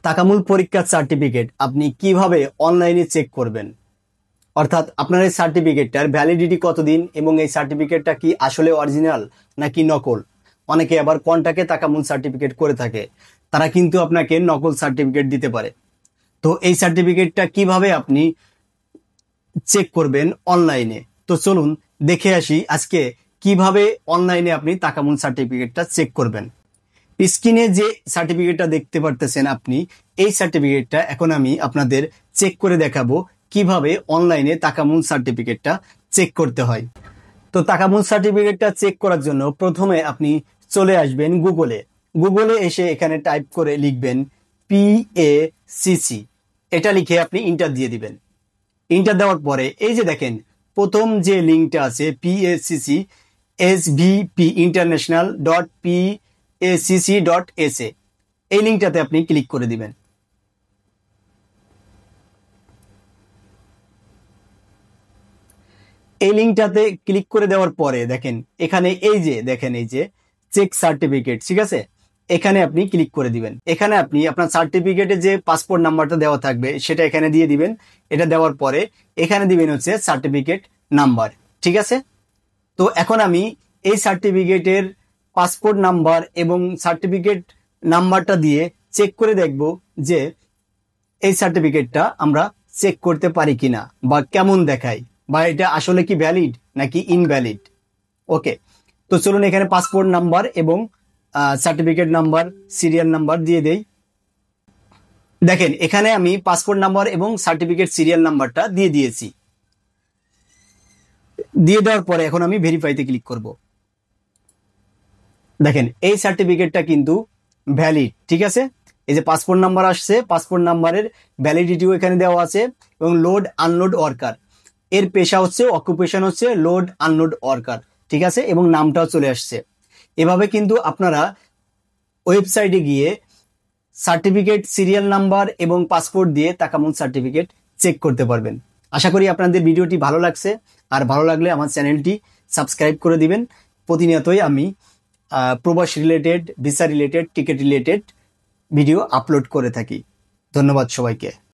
তাকামুল পরীক্ষার সার্টিফিকেট আপনি কিভাবে অনলাইনে চেক করবেন, অর্থাৎ আপনার এই সার্টিফিকেটটার ভ্যালিডিটি কতদিন এবং এই সার্টিফিকেটটা কি আসলে অরিজিনাল নাকি নকল। অনেকে আবার কন্টাকে তাকামুল সার্টিফিকেট করে থাকে, তারা কিন্তু আপনাকে নকল সার্টিফিকেট দিতে পারে। তো এই সার্টিফিকেটটা কিভাবে আপনি চেক করবেন অনলাইনে, তো চলুন দেখে আসি আজকে কিভাবে অনলাইনে আপনি তাকামুল সার্টিফিকেটটা চেক করবেন। স্ক্রিনে যে সার্টিফিকেটটা দেখতে পারতেছেন আপনি, এই সার্টিফিকেটটা এখন আমি আপনাদের চেক করে দেখাবো কিভাবে অনলাইনে তাকামুল সার্টিফিকেটটা চেক করতে হয়। তো তাকামুল সার্টিফিকেটটা চেক করার জন্য প্রথমে আপনি চলে আসবেন গুগলে এসে এখানে টাইপ করে লিখবেন PACC, এটা লিখে আপনি ইন্টার দিয়ে দিবেন। ইন্টার দেওয়ার পরে এই যে দেখেন প্রথম যে লিঙ্কটা আছে PACC SVP international.PACC.SA, এই লিঙ্কটাতে আপনি ক্লিক করে দিবেন। এই লিঙ্কটাতে ক্লিক করে দেওয়ার পরে দেখেন এখানে এই যে চেক সার্টিফিকেট, ঠিক আছে, এখানে আপনি ক্লিক করে দিবেন। এখানে আপনি আপনার সার্টিফিকেটে যে পাসপোর্ট নাম্বারটা দেওয়া থাকবে সেটা এখানে দিয়ে দিবেন। এটা দেওয়ার পরে এখানে দিবেন হচ্ছে সার্টিফিকেট নাম্বার, ঠিক আছে। তো এখন আমি এই সার্টিফিকেটের পাসপোর্ট নাম্বার এবং সার্টিফিকেট নাম্বারটা দিয়ে চেক করে দেখব যে এই সার্টিফিকেটটা আমরা চেক করতে পারি কিনা বা কেমন দেখায়, বা এটা আসলে কি ভ্যালিড নাকি ইনভ্যালিড। ওকে, তো চলুন এখানে পাসপোর্ট নাম্বার এবং সার্টিফিকেট নাম্বার সিরিয়াল নাম্বার দিয়ে দেই। দেখেন এখানে আমি পাসপোর্ট নাম্বার এবং সার্টিফিকেট সিরিয়াল নাম্বারটা দিয়ে দিয়েছি। দিয়ে দেওয়ার পরে এখন আমি ভেরিফাইতে ক্লিক করব। দেখেন এই সার্টিফিকেটটা কিন্তু ভ্যালিড, ঠিক আছে। এই যে পাসপোর্ট নাম্বার আসছে, পাসপোর্ট নাম্বারের ভ্যালিডিটিও এখানে দেওয়া আছে এবং লোড আনলোড ওয়ার্কার, এর পেশা হচ্ছে অকুপেশন হচ্ছে লোড আনলোড ওয়ার্কার, ঠিক আছে, এবং নামটাও চলে আসছে। এভাবে কিন্তু আপনারা ওয়েবসাইটে গিয়ে সার্টিফিকেট সিরিয়াল নাম্বার এবং পাসপোর্ট দিয়ে তাকামুল সার্টিফিকেট চেক করতে পারবেন। আশা করি আপনাদের ভিডিওটি ভালো লাগছে, আর ভালো লাগলে আমার চ্যানেলটি সাবস্ক্রাইব করে দিবেন। প্রতিনিয়তই আমি প্রবাস related, visa related, ticket related video upload করে থাকি। ধন্যবাদ সবাইকে।